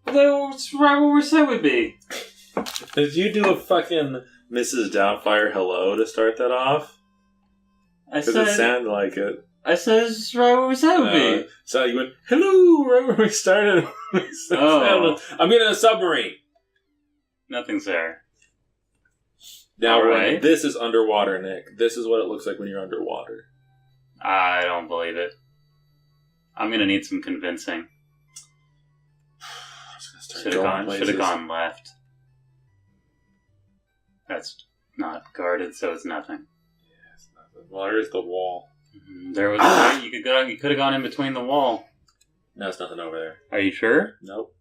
That's right where we said we'd be. Did you do a fucking Mrs. Doubtfire hello to start that off? Because it sounded like it. I said it's right where we said we'd be. So you went, hello, right where we started. I'm getting a submarine. Nothing's there. Now, right. This is underwater, Nick. This is what it looks like when you're underwater. I don't believe it. I'm going to need some convincing. Should have gone left. That's not guarded, so it's nothing. Yeah, it's nothing. Well, there's the wall. There was you could have gone in between the wall. No, there's nothing over there. Are you sure? Nope.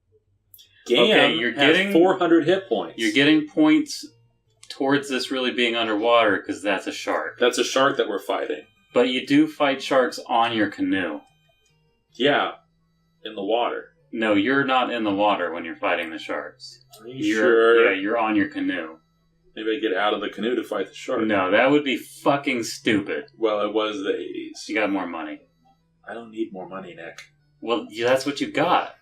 You're getting 400 hit points. You're getting points towards this really being underwater because that's a shark. That's a shark that we're fighting. But you do fight sharks on your canoe. Yeah, in the water. No, you're not in the water when you're fighting the sharks. Are you sure? Yeah, you're on your canoe. Maybe I get out of the canoe to fight the shark. No, that would be fucking stupid. Well, it was the 80s. You got more money. I don't need more money, Nick. Well, that's what you got.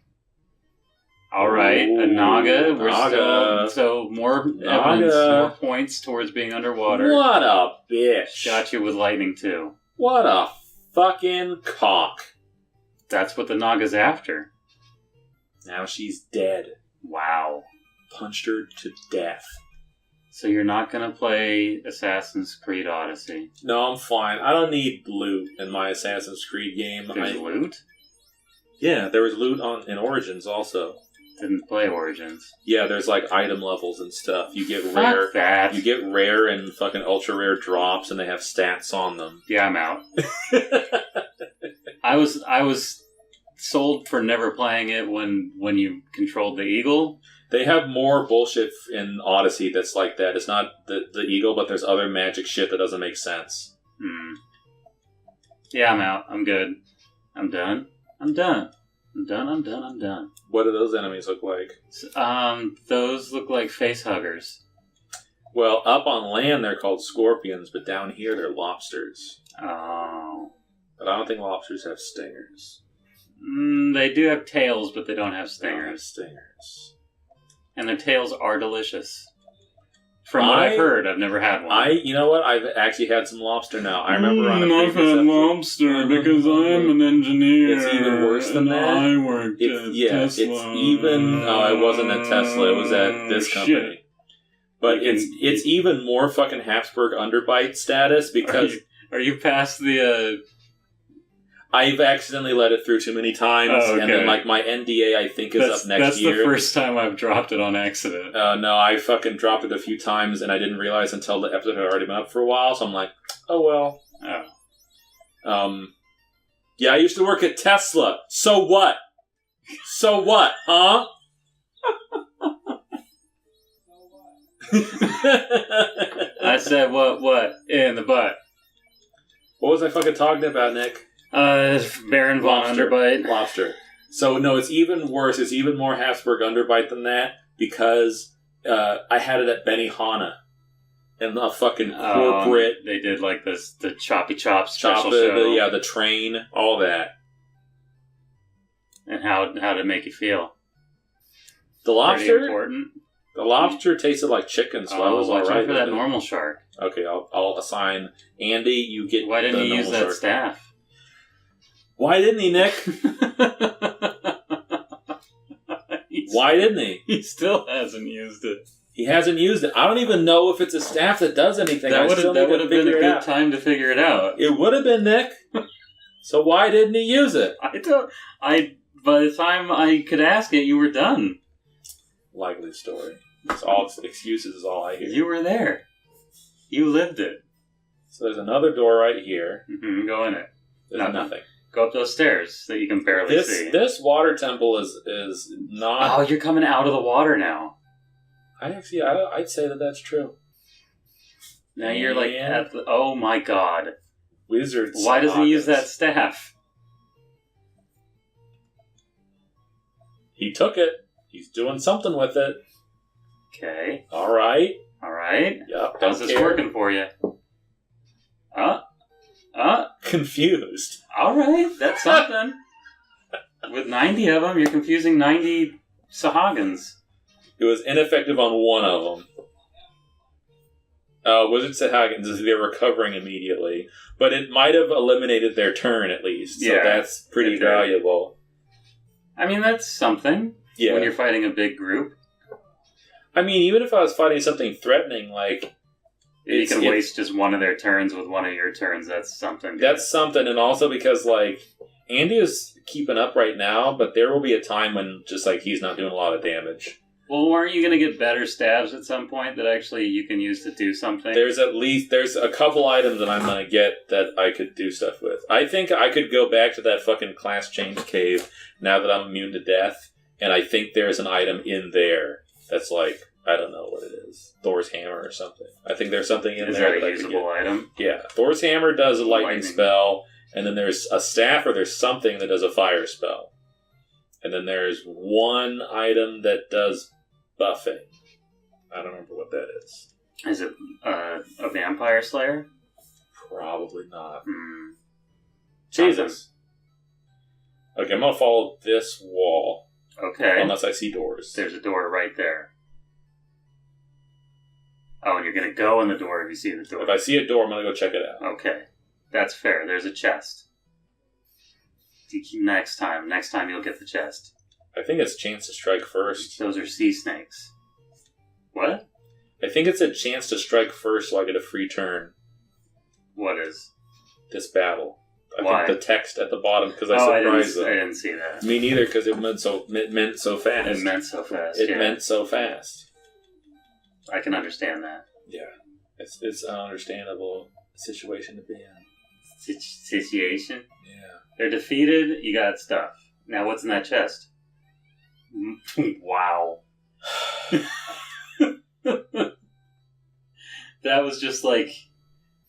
All right, a Naga. We're still more evidence, more points towards being underwater. What a bitch! Got you with lightning too. What a fucking cock! That's what the Naga's after. Now she's dead. Wow. Punched her to death. So you're not going to play Assassin's Creed Odyssey? No, I'm fine. I don't need loot in my Assassin's Creed game. There's loot? Yeah, there was loot in Origins also. Didn't play Origins. Yeah, there's like item levels and stuff. You get Fuck rare. That. You get rare and fucking ultra rare drops, and they have stats on them. Yeah, I'm out. I was sold for never playing it when you controlled the eagle. They have more bullshit in Odyssey that's like that. It's not the eagle, but there's other magic shit that doesn't make sense. Yeah, I'm out. I'm good. I'm done. I'm done. What do those enemies look like? Those look like face huggers. Well, up on land they're called scorpions, but down here they're lobsters. Oh. But I don't think lobsters have stingers. They do have tails, but they don't have stingers. They don't have stingers. And their tails are delicious. From what I've heard, I've never had one. You know what? I've actually had some lobster now. I remember on a previous I've had lobster because I'm an engineer. It's even worse than that. I worked at Tesla. It's even... No, I wasn't at Tesla. It was at this company. Shit. But it's even more fucking Habsburg underbite status because... Are you past the... I've accidentally let it through too many times, and then like my NDA I think is up next year. That's the first time I've dropped it on accident. No, I fucking dropped it a few times, and I didn't realize until the episode had already been up for a while. So I'm like, oh well. Oh. Yeah, I used to work at Tesla. So what? So what? Huh? I said what? In the butt. What was I fucking talking about, Nick? Baron von Underbite. Lobster. So, no, it's even worse. It's even more Habsburg Underbite than that because I had it at Benihana. And the fucking corporate... They did like this, the Choppy Chop special show. The train, all that. And how did it make you feel? The lobster? Pretty important. The lobster tasted like chicken, so I was alright. Watch out for that normal shark. Okay, I'll assign Andy. You get. Why didn't he use that staff? Why didn't he, Nick? Why didn't he? He still hasn't used it. He hasn't used it. I don't even know if it's a staff that does anything. That would have been a good time to figure it out. It would have been, Nick. So why didn't he use it? By the time I could ask it, you were done. Likely story. It's all excuses is all I hear. You were there. You lived it. So there's another door right here. Mm-hmm. Go in it. There's nothing. Go up those stairs that you can barely see. This water temple is not... Oh, you're coming out of the water now. I'd say that that's true. Now you're like at the... Oh my god. Wizards. Why doesn't he use that staff? He took it. He's doing something with it. Okay. Alright. Yep. How's this working for you? Confused. Alright, that's something. With 90 of them, you're confusing 90 Sahagins. It was ineffective on one of them. Wizard Sahagins, they're recovering immediately. But it might have eliminated their turn, at least. So that's pretty valuable. I mean, that's something. Yeah. When you're fighting a big group. I mean, even if I was fighting something threatening, like... You can waste just one of their turns with one of your turns. That's something. That's something, and also because, like, Andy is keeping up right now, but there will be a time when just, like, he's not doing a lot of damage. Well, aren't you going to get better stabs at some point that actually you can use to do something? There's a couple items that I'm going to get that I could do stuff with. I think I could go back to that fucking class change cave now that I'm immune to death, and I think there's an item in there that's like, I don't know what it is. Thor's hammer or something. I think there's something in there. Is that a usable item? Yeah. Thor's hammer does a lightning spell, and then there's a staff or there's something that does a fire spell. And then there's one item that does buffing. I don't remember what that is. Is it a vampire slayer? Probably not. Jesus. Okay, I'm going to follow this wall. Okay. Unless I see doors. There's a door right there. Oh, and you're going to go in the door if you see the door. If I see a door, I'm going to go check it out. Okay. That's fair. There's a chest. Next time you'll get the chest. I think it's chance to strike first. Those are sea snakes. What? I think it's a chance to strike first so I get a free turn. What is? This battle. Why? Think the text at the bottom, because I surprised them. I didn't see that. Me neither, because it meant so fast. It meant so fast. I can understand that. Yeah. It's an understandable situation to be in. Situation? Yeah. They're defeated, you got stuff. Now what's in that chest? Wow. That was just like...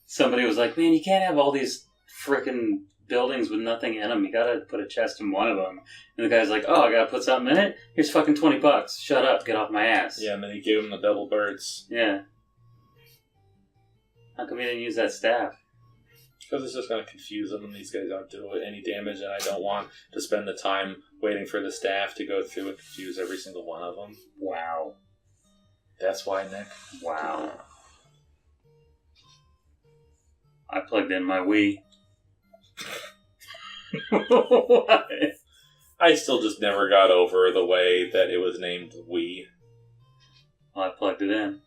Somebody was like, man, you can't have all these frickin' buildings with nothing in them. You gotta put a chest in one of them. And the guy's like, oh, I gotta put something in it? Here's fucking $20. Shut up. Get off my ass. Yeah, and then he gave him the double birds. Yeah. How come he didn't use that staff? Because it's just gonna confuse them and these guys aren't doing any damage, and I don't want to spend the time waiting for the staff to go through and confuse every single one of them. Wow. That's why, Nick. Wow. I plugged in my Wii. What? I still just never got over the way that it was named Wii. Well, I plugged it in.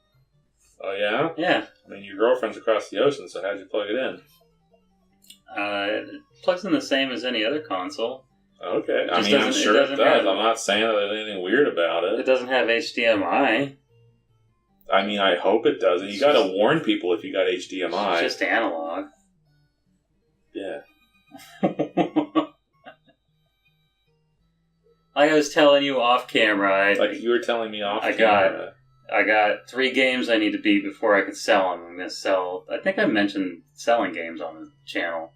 Oh, yeah? Yeah. I mean, your girlfriend's across the ocean, so how'd you plug it in? It plugs in the same as any other console. Okay. I mean, I'm sure it does. I'm not saying that there's anything weird about it. It doesn't have HDMI. I mean, I hope it doesn't. You gotta warn people if you got HDMI. It's just analog. Yeah. Like I was telling you off camera. Like you were telling me off camera. I got 3 games I need to beat before I could sell them. I'm going to sell... I think I mentioned selling games on the channel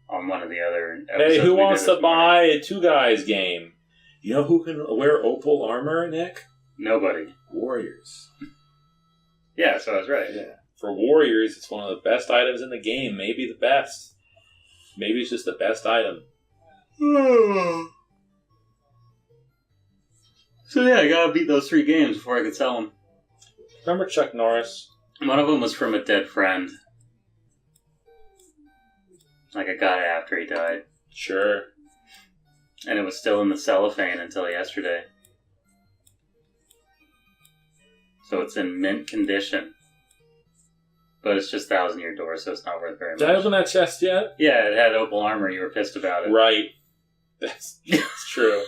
on one of the other episodes. Hey, who wants to buy a Two Guys game? You know who can wear opal armor, Nick? Nobody. Warriors. Yeah, so I was right. Yeah. For Warriors, it's one of the best items in the game. Maybe the best. Maybe it's just the best item. So yeah, I gotta beat those 3 games before I can sell them. Remember Chuck Norris? One of them was from a dead friend. Like I got it after he died. Sure. And it was still in the cellophane until yesterday. So it's in mint condition. But it's just 1,000-year door, so it's not worth very much. Did I open that chest yet? Yeah, it had opal armor. You were pissed about it. Right. That's true.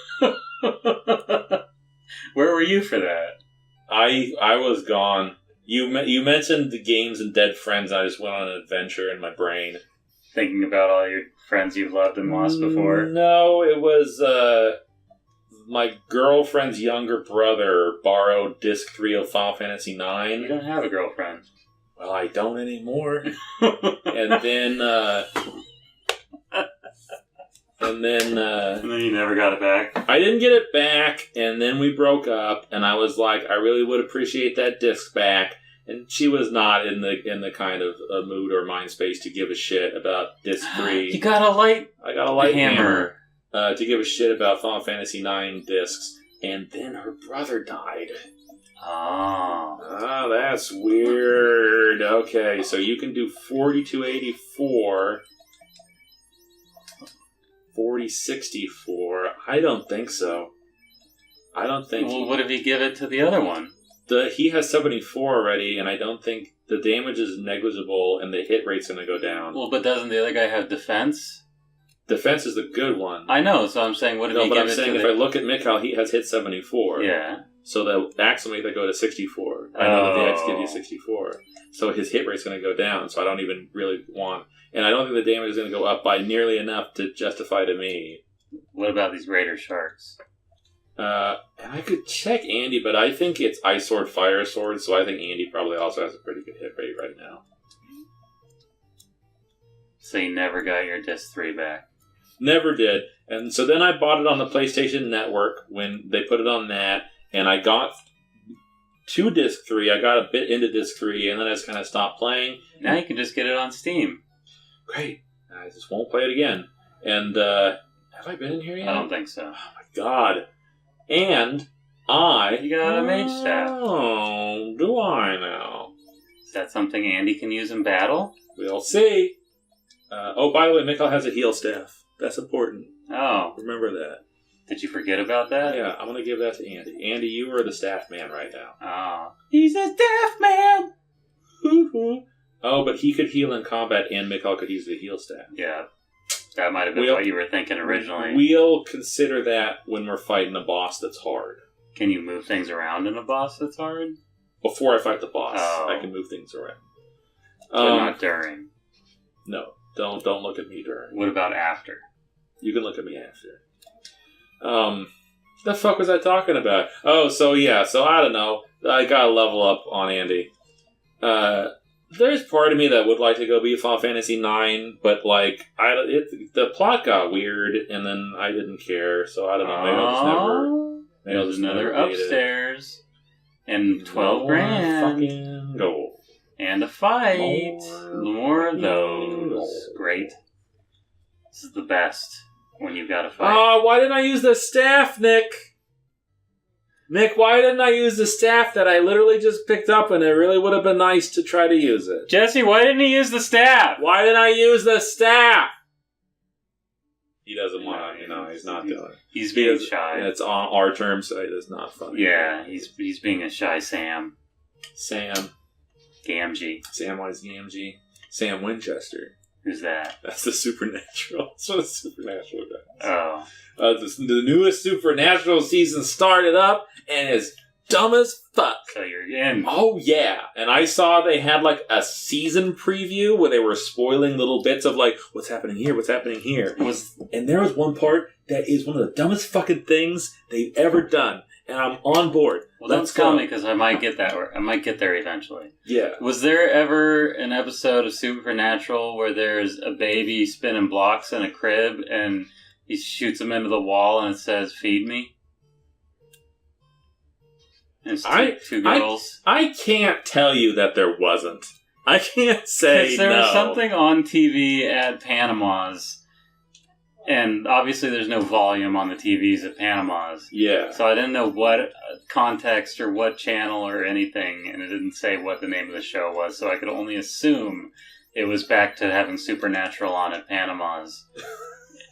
Where were you for that? I was gone. You mentioned the games and dead friends. I just went on an adventure in my brain. Thinking about all your friends you've loved and lost before? No, it was my girlfriend's younger brother borrowed disc 3 of Final Fantasy IX. You don't have a girlfriend. Well, I don't anymore. And then you never got it back? I didn't get it back, and then we broke up, and I was like, I really would appreciate that disc back. And she was not in the kind of mood or mind space to give a shit about disc 3. You got a light? I got a light hammer to give a shit about Final Fantasy IX discs. and then her brother died. Oh. Oh, that's weird. Okay, so you can do 4284. 4064. I don't think so. I don't think. Well, what if you give it to the other one? He has 74 already, and I don't think the damage is negligible, and the hit rate's going to go down. Well, but doesn't the other guy have defense? Defense is the good one. I know, so I'm saying, what if you give it to No, but I'm saying if I look at Mikhail, he has hit 74. Yeah. So the axe will make that go to 64. I know that the axe gives you 64. So his hit rate's going to go down, so I don't even really want... And I don't think the damage is going to go up by nearly enough to justify to me. What about these Raider Sharks? And I could check Andy, but I think it's Ice Sword, Fire Sword, so I think Andy probably also has a pretty good hit rate right now. So you never got your Disc 3 back? Never did. And so then I bought it on the PlayStation Network when they put it on that, and I got to Disc 3. I got a bit into Disc 3, and then I just kind of stopped playing. Now you can just get it on Steam. Great. I just won't play it again. And, have I been in here yet? I don't think so. Oh my god. And You got a mage staff. Oh, do I now? Is that something Andy can use in battle? We'll see. By the way, Mikhail has a heal staff. That's important. Oh. Remember that. Did you forget about that? Yeah, I'm going to give that to Andy. Andy, you are the staff man right now. Oh. He's a staff man! Oh, but he could heal in combat, and Mikhail could use the heal staff. Yeah. That might have been what you were thinking originally. We'll consider that when we're fighting a boss that's hard. Can you move things around in a boss that's hard? Before I fight the boss, Oh. I can move things around. But not during. No, don't look at me during. What about after? You can look at me after. The fuck was I talking about? Oh, so I don't know. I gotta level up on Andy. There's part of me that would like to go be Final Fantasy IX, but like, the plot got weird, and then I didn't care, so I don't know. Maybe I'll just never. Maybe I'll just another never beat upstairs, and 12 More grand, fucking gold, and a fight. More of gold. those. Great. This is the best when you've got a fight. Oh, why didn't I use the staff, Nick? Nick, why didn't I use the staff that I literally just picked up, and it really would have been nice to try to use it? Jesse, why didn't he use the staff? Why didn't I use the staff? He doesn't want to, he's not doing it. He's being shy. It's on our terms, so it's not funny. Yeah, he's being a shy Sam. Sam. Gamgee. Samwise Gamgee. Sam Winchester. Who's that? That's the Supernatural. That's what the Supernatural does. Oh. The newest Supernatural season started up, and it's dumb as fuck. So you're in. Oh, yeah. And I saw they had, like, a season preview where they were spoiling little bits of, like, what's happening here, what's happening here. And there was one part that is one of the dumbest fucking things they've ever done. And I'm on board. Well, don't tell me, because I might get that. Or I might get there eventually. Yeah. Was there ever an episode of Supernatural where there's a baby spinning blocks in a crib, and he shoots him into the wall, and it says, "Feed me"? And it's two girls. I can't tell you that there wasn't. I can't say Because there was something on TV at Panama's, and obviously there's no volume on the TVs at Panama's. Yeah. So I didn't know what context or what channel or anything, and it didn't say what the name of the show was, so I could only assume it was back to having Supernatural on at Panama's.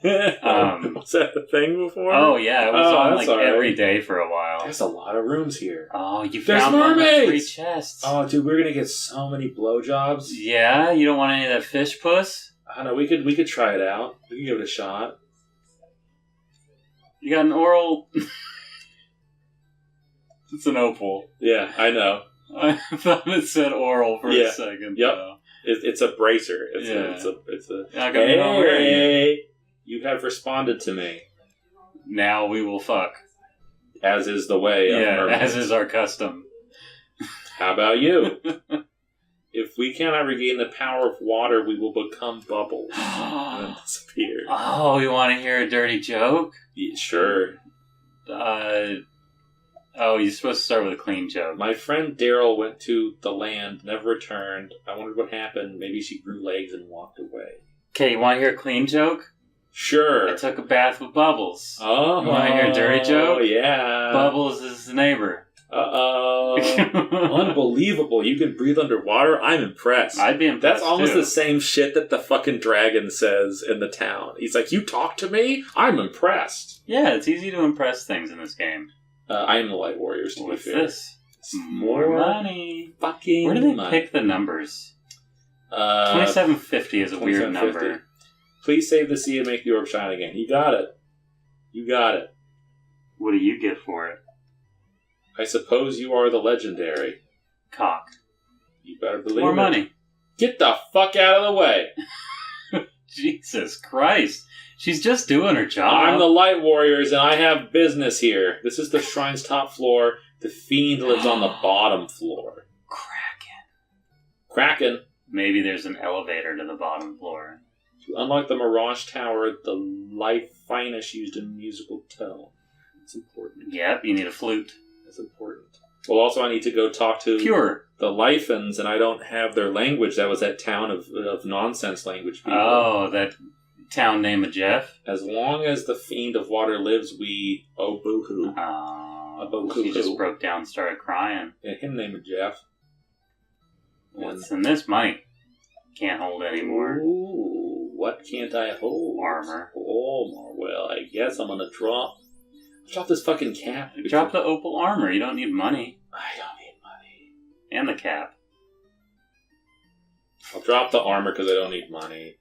Was that the thing before? Oh, yeah. It was on like right. every day for a while. There's a lot of rooms here. Oh, you There's found one of the mermaids! 3 chests. Oh, dude, we're gonna get so many blowjobs. Yeah? You don't want any of that fish puss? I don't know, we could try it out. We can give it a shot. You got an oral... It's an opal. Yeah, I know. I thought it said oral for a second. Yep. Though. It's a bracer. It's a. Hey, you have responded to me. Now we will fuck. As is the way of mermaids. As is our custom. How about you? If we cannot regain the power of water, we will become bubbles and disappear. Oh, you want to hear a dirty joke? Yeah, sure. You're supposed to start with a clean joke. My friend Daryl went to the land, never returned. I wondered what happened. Maybe she grew legs and walked away. Okay, you want to hear a clean joke? Sure. I took a bath with Bubbles. Oh. You want to hear a dirty joke? Yeah. Bubbles is the neighbor. Uh-oh. Unbelievable. You can breathe underwater? I'm impressed. I'd be impressed, That's almost too. the same shit that the fucking dragon says in the town. He's like, you talk to me? I'm impressed. Yeah, it's easy to impress things in this game. I am the Light Warriors, to What's be fair. this? More money. Fucking Where do they money. pick the numbers? 2750 is a weird 2750. number. Please save the sea and make the orb shine again. You got it. You got it. What do you get for it? I suppose you are the legendary. Cock. You better believe More it. money. Get the fuck out of the way. Jesus Christ. She's just doing her job. I'm the Light Warriors and I have business here. This is the shrine's top floor. The fiend lives on the bottom floor. Kraken. Maybe there's an elevator to the bottom floor. Unlike the Mirage Tower, the light finest used in musical tone. It's important. Yep, you need a flute. It's important. Well, also I need to go talk to Pure. the Lyphans, and I don't have their language. That was that town of nonsense language people. Oh, that town name of Jeff? As long as the Fiend of Water lives, we... Oh, boo-hoo. She just broke down and started crying. Yeah, him name it Jeff. What's in this money? Can't hold anymore. Ooh, what can't I hold? Armor. Oh, well, I guess I'm gonna drop this fucking cap. Drop the opal armor. You don't need money. I don't need money. And the cap. I'll drop the armor because I don't need money.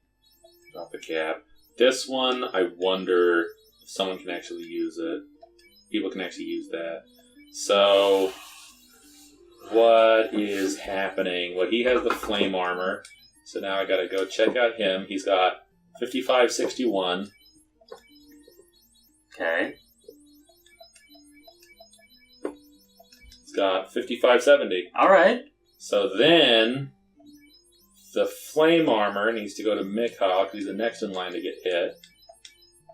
Drop the cap. This one, I wonder if someone can actually use it. People can actually use that. So, what is happening? Well, he has the flame armor. So now I gotta go check out him. He's got 5561. Okay. He's got 5570. Alright. So then, the flame armor needs to go to Mikhail because he's the next in line to get hit.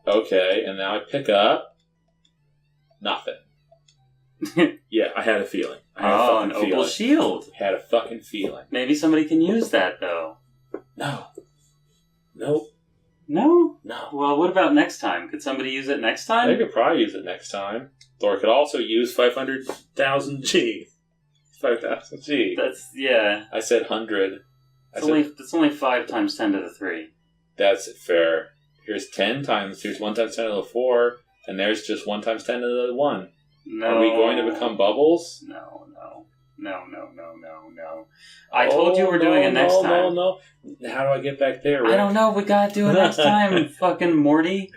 Okay, and now I pick up nothing. Yeah, I had a feeling. An opal shield. Had a fucking feeling. Maybe somebody can use that, though. No. Nope. No? No. Well, what about next time? Could somebody use it next time? They could probably use it next time. Thor could also use 500,000 G. 5,000 G. That's, yeah. I said 100. It's only 5 times 10 to the 3. That's fair. Here's 1 times 10 to the 4, and there's just 1 times 10 to the 1. No. Are we going to become bubbles? No. I told you we're doing it next time. No. How do I get back there, Rick? I don't know. We gotta do it next time, fucking Morty.